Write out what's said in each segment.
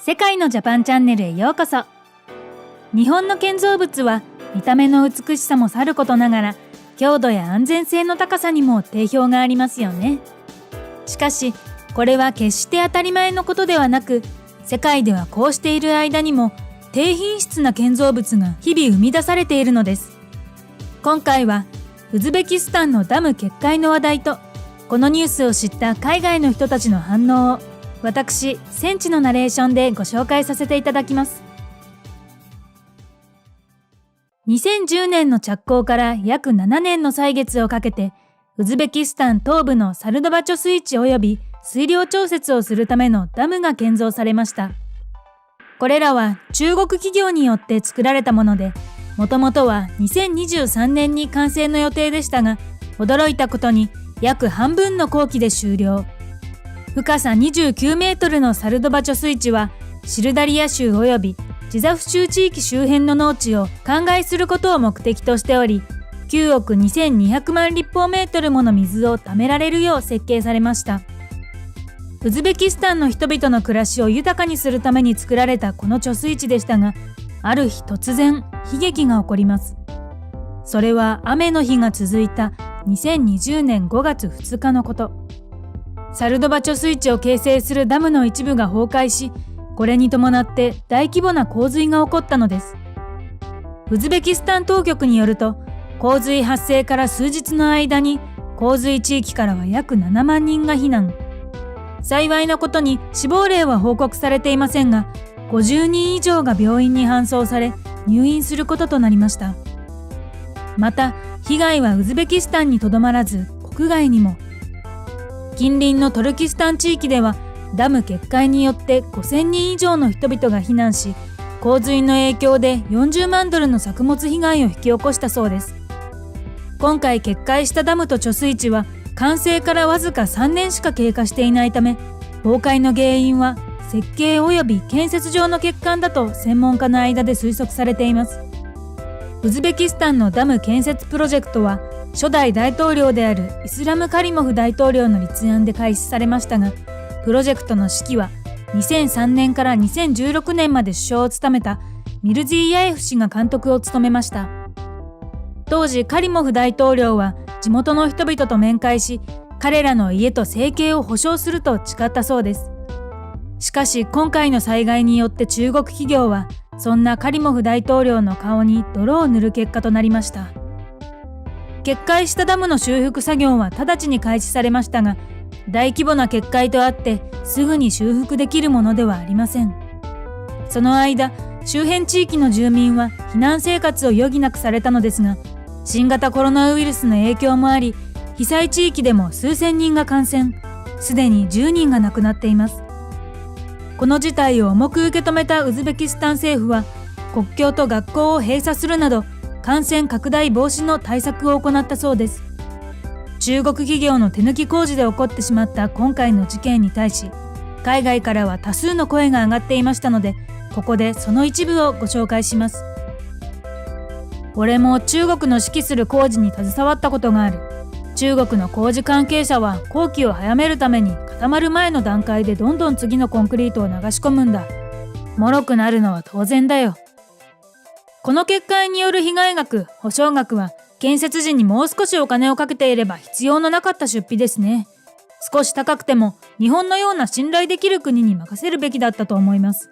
世界のジャパンチャンネルへようこそ。日本の建造物は見た目の美しさもさることながら、強度や安全性の高さにも定評がありますよね。しかしこれは決して当たり前のことではなく、世界ではこうしている間にも低品質な建造物が日々生み出されているのです。今回はウズベキスタンのダム決壊の話題と、このニュースを知った海外の人たちの反応を私、センチのナレーションでご紹介させていただきます。2010年の着工から約7年の歳月をかけて、ウズベキスタン東部のサルドバ貯水池及び水量調節をするためのダムが建造されました。これらは中国企業によって作られたもので、もともとは2023年に完成の予定でしたが、驚いたことに約半分の工期で終了。深さ29メートルのサルドバ貯水池は、シルダリア州及びジザフ州地域周辺の農地を灌漑することを目的としており、9億2200万立方メートルもの水を貯められるよう設計されました。ウズベキスタンの人々の暮らしを豊かにするために作られたこの貯水池でしたが、ある日突然悲劇が起こります。それは雨の日が続いた2020年5月2日のこと。サルドバ貯水池を形成するダムの一部が崩壊し、これに伴って大規模な洪水が起こったのです。ウズベキスタン当局によると、洪水発生から数日の間に洪水地域からは約7万人が避難。幸いなことに死亡例は報告されていませんが、50人以上が病院に搬送され入院することとなりました。また被害はウズベキスタンにとどまらず国外にも。近隣のトルキスタン地域ではダム決壊によって5000人以上の人々が避難し、洪水の影響で40万ドルの作物被害を引き起こしたそうです。今回決壊したダムと貯水池は完成からわずか3年しか経過していないため、崩壊の原因は設計及び建設上の欠陥だと専門家の間で推測されています。ウズベキスタンのダム建設プロジェクトは初代大統領であるイスラム・カリモフ大統領の立案で開始されましたが、プロジェクトの指揮は2003年から2016年まで首相を務めたミルズィーヤエフ氏が監督を務めました。当時カリモフ大統領は地元の人々と面会し、彼らの家と生計を保障すると誓ったそうです。しかし今回の災害によって中国企業はそんなカリモフ大統領の顔に泥を塗る結果となりました。決壊したダムの修復作業は直ちに開始されましたが、大規模な決壊とあってすぐに修復できるものではありません。その間、周辺地域の住民は避難生活を余儀なくされたのですが、新型コロナウイルスの影響もあり、被災地域でも数千人が感染、すでに10人が亡くなっています。この事態を重く受け止めたウズベキスタン政府は、国境と学校を閉鎖するなど感染拡大防止の対策を行ったそうです。中国企業の手抜き工事で起こってしまった今回の事件に対し、海外からは多数の声が上がっていましたので、ここでその一部をご紹介します。俺も中国の指揮する工事に携わったことがある。中国の工事関係者は工期を早めるために固まる前の段階でどんどん次のコンクリートを流し込むんだ。脆くなるのは当然だよ。この決壊による被害額、補償額は建設時にもう少しお金をかけていれば必要のなかった出費ですね。少し高くても日本のような信頼できる国に任せるべきだったと思います。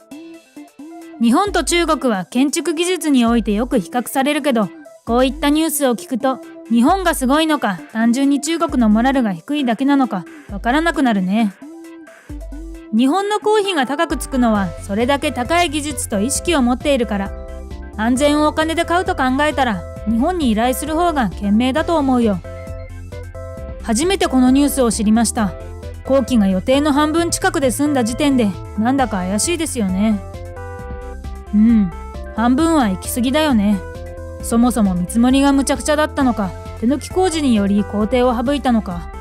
日本と中国は建築技術においてよく比較されるけど、こういったニュースを聞くと日本がすごいのか、単純に中国のモラルが低いだけなのかわからなくなるね。日本の工費が高くつくのはそれだけ高い技術と意識を持っているから、安全をお金で買うと考えたら日本に依頼する方が賢明だと思うよ。初めてこのニュースを知りました。工期が予定の半分近くで済んだ時点でなんだか怪しいですよね。半分は行き過ぎだよね。そもそも見積もりがむちゃくちゃだったのか、手抜き工事により工程を省いたのか、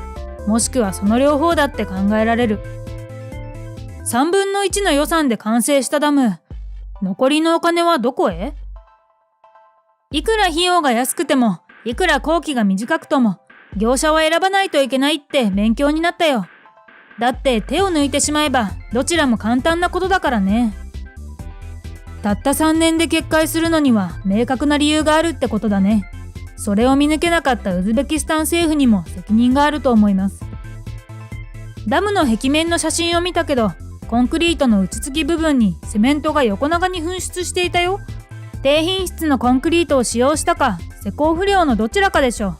もしくはその両方だって考えられる。3分の1の予算で完成したダム、残りのお金はどこへ？いくら費用が安くても、いくら工期が短くとも、業者は選ばないといけないって勉強になったよ。だって手を抜いてしまえばどちらも簡単なことだからね。たった3年で決壊するのには明確な理由があるってことだね。それを見抜けなかったウズベキスタン政府にも責任があると思います。ダムの壁面の写真を見たけど、コンクリートの打ち付き部分にセメントが横長に噴出していたよ。低品質のコンクリートを使用したか、施工不良のどちらかでしょう。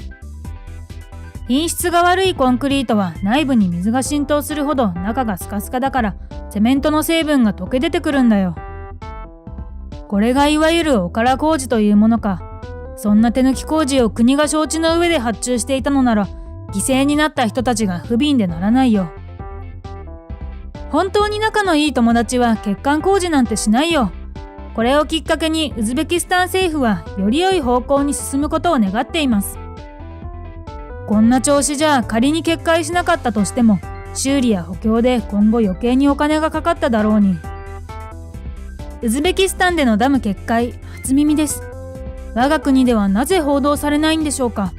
品質が悪いコンクリートは内部に水が浸透するほど中がスカスカだから、セメントの成分が溶け出てくるんだよ。これがいわゆるおから工事というものか。そんな手抜き工事を国が承知の上で発注していたのなら、犠牲になった人たちが不憫でならないよ。本当に仲のいい友達は欠陥工事なんてしないよ。これをきっかけにウズベキスタン政府はより良い方向に進むことを願っています。こんな調子じゃ仮に決壊しなかったとしても、修理や補強で今後余計にお金がかかっただろうに。ウズベキスタンでのダム決壊、初耳です。我が国ではなぜ報道されないんでしょうか。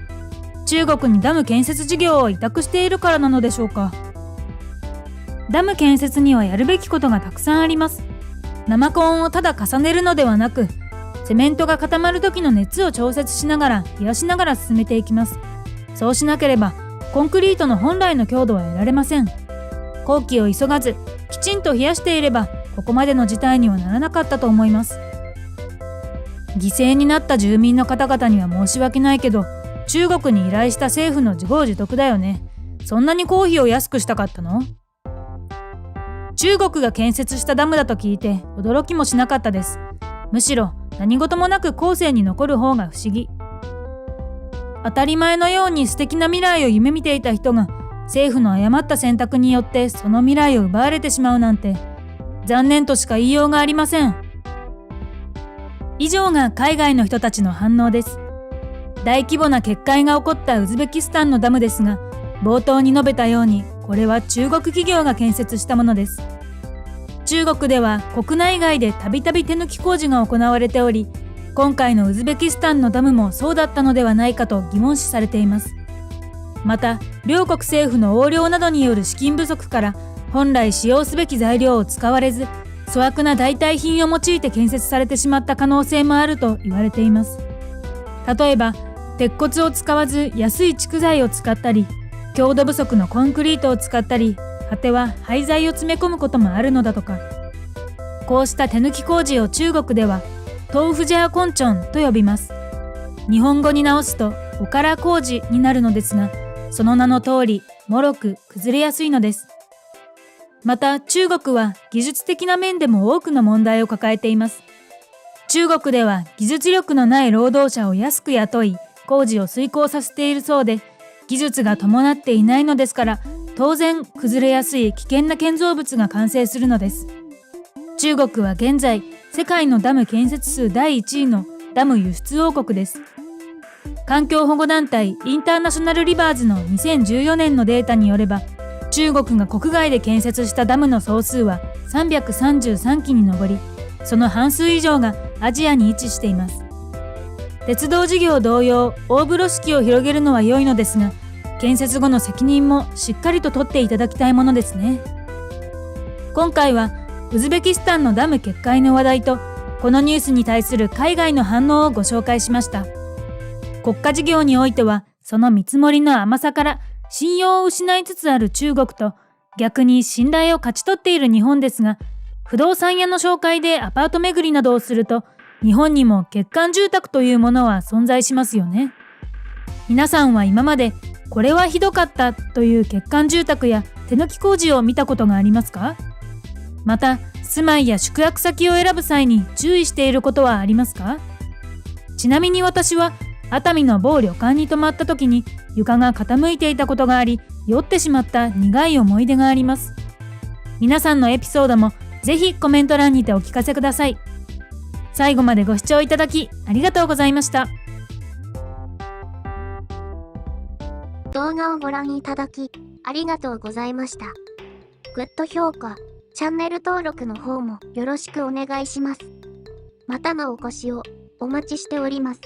中国にダム建設事業を委託しているからなのでしょうか。ダム建設にはやるべきことがたくさんあります。生コンをただ重ねるのではなく、セメントが固まる時の熱を調節しながら冷やしながら進めていきます。そうしなければコンクリートの本来の強度は得られません。工期を急がずきちんと冷やしていればここまでの事態にはならなかったと思います。犠牲になった住民の方々には申し訳ないけど、中国に依頼した政府の自業自得だよね。そんなに工費を安くしたかったの？中国が建設したダムだと聞いて驚きもしなかったです。むしろ何事もなく後世に残る方が不思議。当たり前のように素敵な未来を夢見ていた人が政府の誤った選択によってその未来を奪われてしまうなんて残念としか言いようがありません。以上が海外の人たちの反応です。大規模な決壊が起こったウズベキスタンのダムですが、冒頭に述べたようにこれは中国企業が建設したものです。中国では国内外でたびたび手抜き工事が行われており、今回のウズベキスタンのダムもそうだったのではないかと疑問視されています。また両国政府の横領などによる資金不足から本来使用すべき材料を使われず、粗悪な代替品を用いて建設されてしまった可能性もあると言われています。例えば鉄骨を使わず安い築材を使ったり、強度不足のコンクリートを使ったり、果ては廃材を詰め込むこともあるのだとか。こうした手抜き工事を中国では豆腐ジャーコンチョンと呼びます。日本語に直すとおから工事になるのですが、その名の通り脆く崩れやすいのです。また中国は技術的な面でも多くの問題を抱えています。中国では技術力のない労働者を安く雇い、工事を遂行させているそうで、技術が伴っていないのですから、当然崩れやすい危険な建造物が完成するのです。中国は現在、世界のダム建設数第1位のダム輸出王国です。環境保護団体インターナショナルリバーズの2014年のデータによれば、中国が国外で建設したダムの総数は333基に上り、その半数以上がアジアに位置しています。鉄道事業同様、大風呂敷を広げるのは良いのですが、建設後の責任もしっかりと取っていただきたいものですね。今回はウズベキスタンのダム決壊の話題と、このニュースに対する海外の反応をご紹介しました。国家事業においては、その見積もりの甘さから信用を失いつつある中国と、逆に信頼を勝ち取っている日本ですが、不動産屋の紹介でアパート巡りなどをすると、日本にも欠陥住宅というものは存在しますよね。皆さんは今までこれはひどかったという欠陥住宅や手抜き工事を見たことがありますか？また住まいや宿泊先を選ぶ際に注意していることはありますか？ちなみに私は熱海の某旅館に泊まった時に床が傾いていたことがあり、酔ってしまった苦い思い出があります。皆さんのエピソードもぜひコメント欄にてお聞かせください。最後までご視聴いただきありがとうございました。動画をご覧いただきありがとうございました。グッド評価、チャンネル登録の方もよろしくお願いします。またのお越しをお待ちしております。